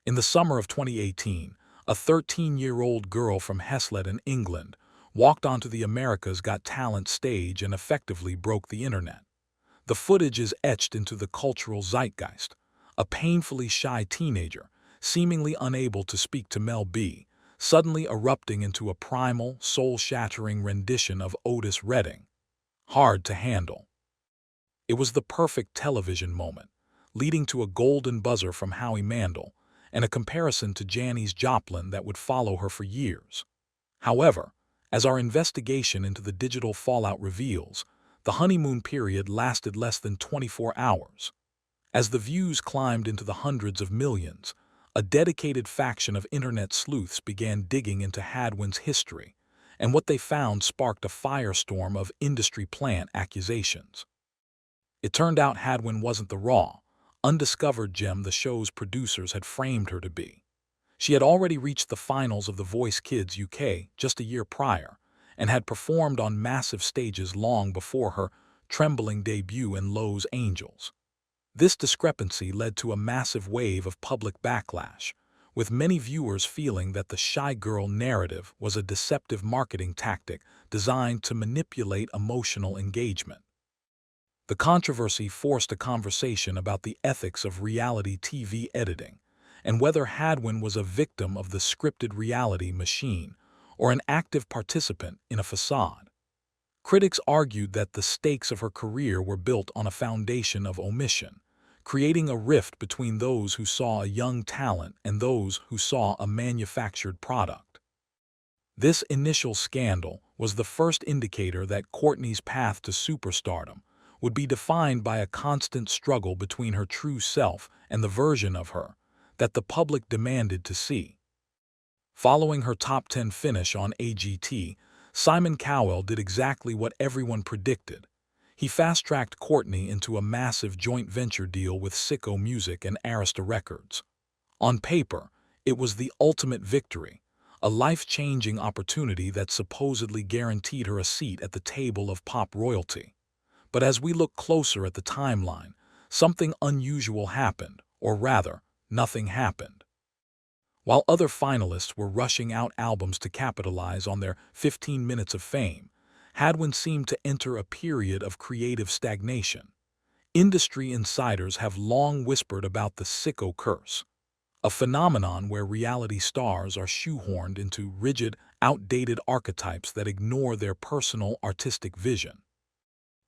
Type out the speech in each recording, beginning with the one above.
In the summer of 2018, a 13-year-old girl from Heslet in England walked onto the America's Got Talent stage and effectively broke the internet. The footage is etched into the cultural zeitgeist. A painfully shy teenager, seemingly unable to speak to Mel B, suddenly erupting into a primal, soul-shattering rendition of Otis Redding. Hard to handle. It was the perfect television moment, leading to a golden buzzer from Howie Mandel and a comparison to Janis Joplin that would follow her for years. However, as our investigation into the digital fallout reveals, the honeymoon period lasted less than 24 hours. As the views climbed into the hundreds of millions, a dedicated faction of internet sleuths began digging into Hadwin's history, and what they found sparked a firestorm of industry plant accusations. It turned out Hadwin wasn't the raw, undiscovered gem the show's producers had framed her to be. She had already reached the finals of The Voice Kids UK just a year prior, and had performed on massive stages long before her trembling debut in Lowe's Angels. This discrepancy led to a massive wave of public backlash, with many viewers feeling that the shy girl narrative was a deceptive marketing tactic designed to manipulate emotional engagement. The controversy forced a conversation about the ethics of reality TV editing, and whether Hadwin was a victim of the scripted reality machine or an active participant in a facade. Critics argued that the stakes of her career were built on a foundation of omission, creating a rift between those who saw a young talent and those who saw a manufactured product. This initial scandal was the first indicator that Courtney's path to superstardom would be defined by a constant struggle between her true self and the version of her that the public demanded to see. Following her top 10 finish on AGT, Simon Cowell did exactly what everyone predicted. He fast-tracked Courtney into a massive joint venture deal with Syco Music and Arista Records. On paper, it was the ultimate victory, a life-changing opportunity that supposedly guaranteed her a seat at the table of pop royalty. But as we look closer at the timeline, something unusual happened, or rather, nothing happened. While other finalists were rushing out albums to capitalize on their 15 minutes of fame, Hadwin seemed to enter a period of creative stagnation. Industry insiders have long whispered about the Syco curse, a phenomenon where reality stars are shoehorned into rigid, outdated archetypes that ignore their personal artistic vision.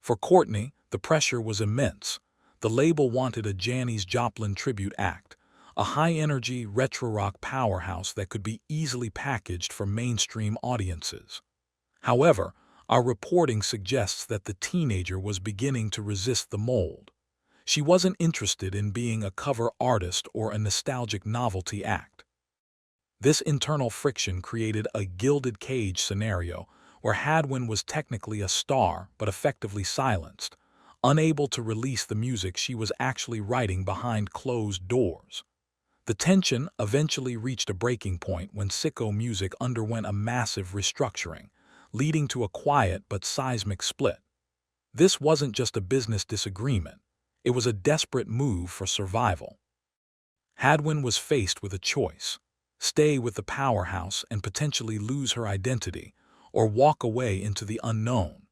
For Courtney, the pressure was immense. The label wanted a Janis Joplin tribute act, a high-energy retro-rock powerhouse that could be easily packaged for mainstream audiences. However, our reporting suggests that the teenager was beginning to resist the mold. She wasn't interested in being a cover artist or a nostalgic novelty act. This internal friction created a gilded cage scenario where Hadwin was technically a star but effectively silenced, unable to release the music she was actually writing behind closed doors. The tension eventually reached a breaking point when Syco Music underwent a massive restructuring, leading to a quiet but seismic split. This wasn't just a business disagreement, it was a desperate move for survival. Hadwin was faced with a choice: stay with the powerhouse and potentially lose her identity, or walk away into the unknown.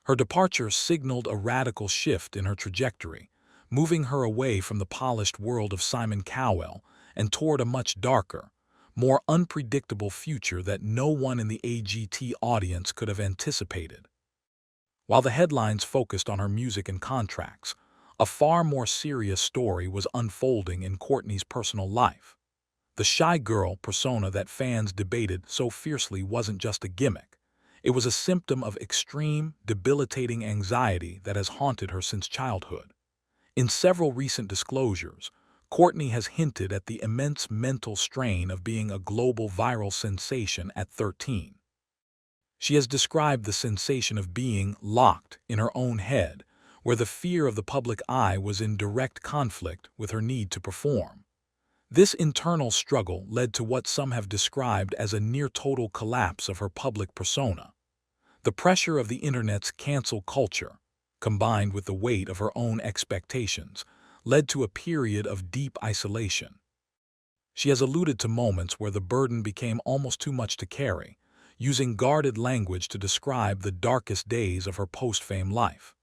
Her departure signaled a radical shift in her trajectory, moving her away from the polished world of Simon Cowell and toward a much darker, more unpredictable future that no one in the AGT audience could have anticipated. While the headlines focused on her music and contracts, a far more serious story was unfolding in Courtney's personal life. The shy girl persona that fans debated so fiercely wasn't just a gimmick. It was a symptom of extreme, debilitating anxiety that has haunted her since childhood. In several recent disclosures, Courtney has hinted at the immense mental strain of being a global viral sensation at 13. She has described the sensation of being locked in her own head, where the fear of the public eye was in direct conflict with her need to perform. This internal struggle led to what some have described as a near-total collapse of her public persona. The pressure of the internet's cancel culture, combined with the weight of her own expectations, led to a period of deep isolation. She has alluded to moments where the burden became almost too much to carry, using guarded language to describe the darkest days of her post-fame life.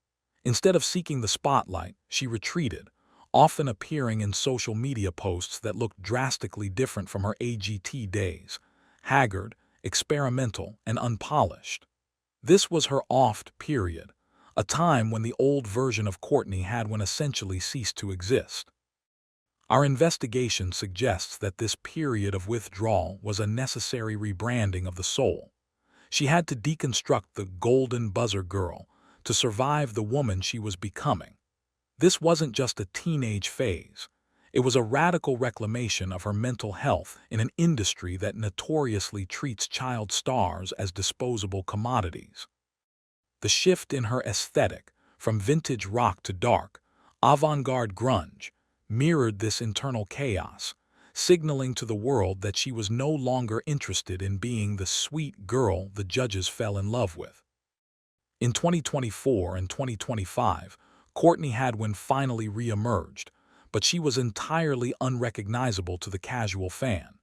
Instead of seeking the spotlight, she retreated, often appearing in social media posts that looked drastically different from her AGT days, haggard, experimental, and unpolished. This was her oft period, a time when the old version of Courtney Hadwin essentially ceased to exist. Our investigation suggests that this period of withdrawal was a necessary rebranding of the soul. She had to deconstruct the golden buzzer girl to survive the woman she was becoming. This wasn't just a teenage phase. It was a radical reclamation of her mental health in an industry that notoriously treats child stars as disposable commodities. The shift in her aesthetic, from vintage rock to dark, avant-garde grunge, mirrored this internal chaos, signaling to the world that she was no longer interested in being the sweet girl the judges fell in love with. In 2024 and 2025, Courtney Hadwin finally re-emerged, but she was entirely unrecognizable to the casual fan.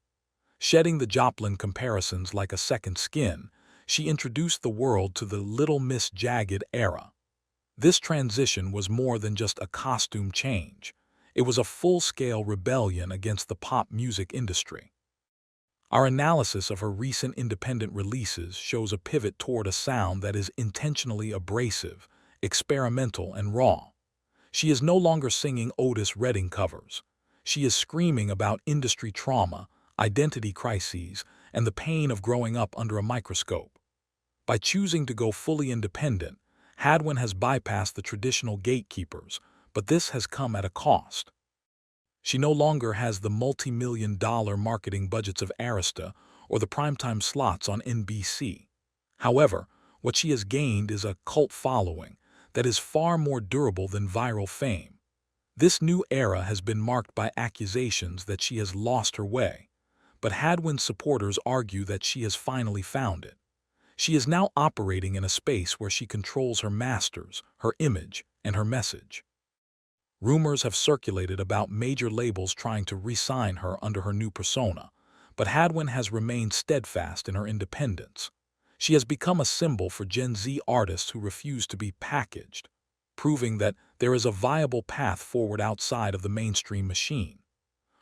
Shedding the Joplin comparisons like a second skin, she introduced the world to the Little Miss Jagged era. This transition was more than just a costume change. It was a full-scale rebellion against the pop music industry. Our analysis of her recent independent releases shows a pivot toward a sound that is intentionally abrasive, experimental, and raw. She is no longer singing Otis Redding covers. She is screaming about industry trauma, identity crises, and the pain of growing up under a microscope. By choosing to go fully independent, Hadwin has bypassed the traditional gatekeepers, but this has come at a cost. She no longer has the multi-million-dollar marketing budgets of Arista or the primetime slots on NBC. However, what she has gained is a cult following that is far more durable than viral fame. This new era has been marked by accusations that she has lost her way, but Hadwin's supporters argue that she has finally found it. She is now operating in a space where she controls her masters, her image, and her message. Rumors have circulated about major labels trying to re-sign her under her new persona, but Hadwin has remained steadfast in her independence. She has become a symbol for Gen Z artists who refuse to be packaged, proving that there is a viable path forward outside of the mainstream machine.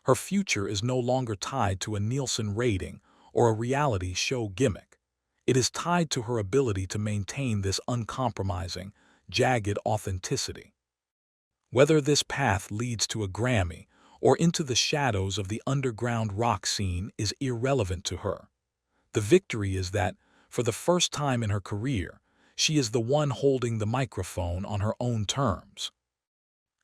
Her future is no longer tied to a Nielsen rating or a reality show gimmick. It is tied to her ability to maintain this uncompromising, jagged authenticity. Whether this path leads to a Grammy or into the shadows of the underground rock scene is irrelevant to her. The victory is that, for the first time in her career, she is the one holding the microphone on her own terms.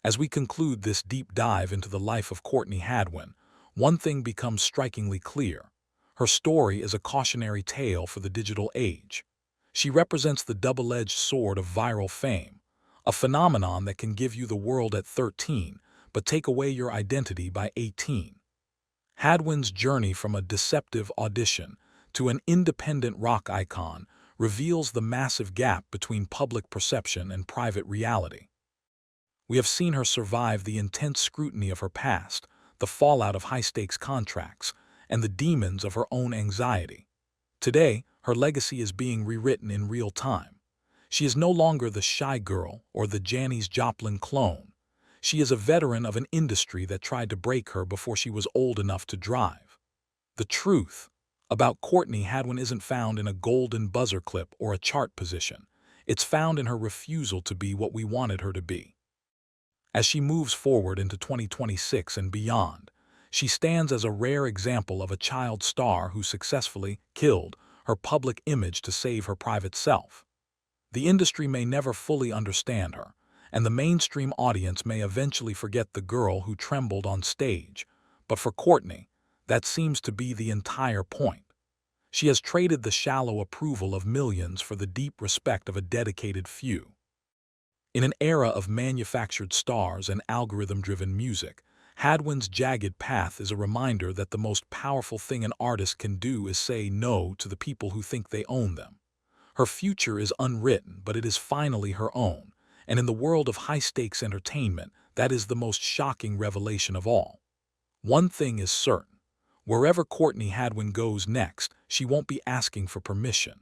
As we conclude this deep dive into the life of Courtney Hadwin, one thing becomes strikingly clear. Her story is a cautionary tale for the digital age. She represents the double-edged sword of viral fame, a phenomenon that can give you the world at 13, but take away your identity by 18. Hadwin's journey from a deceptive audition to an independent rock icon reveals the massive gap between public perception and private reality. We have seen her survive the intense scrutiny of her past, the fallout of high-stakes contracts, and the demons of her own anxiety. Today, her legacy is being rewritten in real time. She is no longer the shy girl or the Janis Joplin clone. She is a veteran of an industry that tried to break her before she was old enough to drive. The truth about Courtney Hadwin isn't found in a golden buzzer clip or a chart position. It's found in her refusal to be what we wanted her to be. As she moves forward into 2026 and beyond, she stands as a rare example of a child star who successfully killed her public image to save her private self. The industry may never fully understand her, and the mainstream audience may eventually forget the girl who trembled on stage, but for Courtney, that seems to be the entire point. She has traded the shallow approval of millions for the deep respect of a dedicated few. In an era of manufactured stars and algorithm-driven music, Hadwin's jagged path is a reminder that the most powerful thing an artist can do is say no to the people who think they own them. Her future is unwritten, but it is finally her own, and in the world of high-stakes entertainment, that is the most shocking revelation of all. One thing is certain: Wherever Courtney Hadwin goes next, she won't be asking for permission.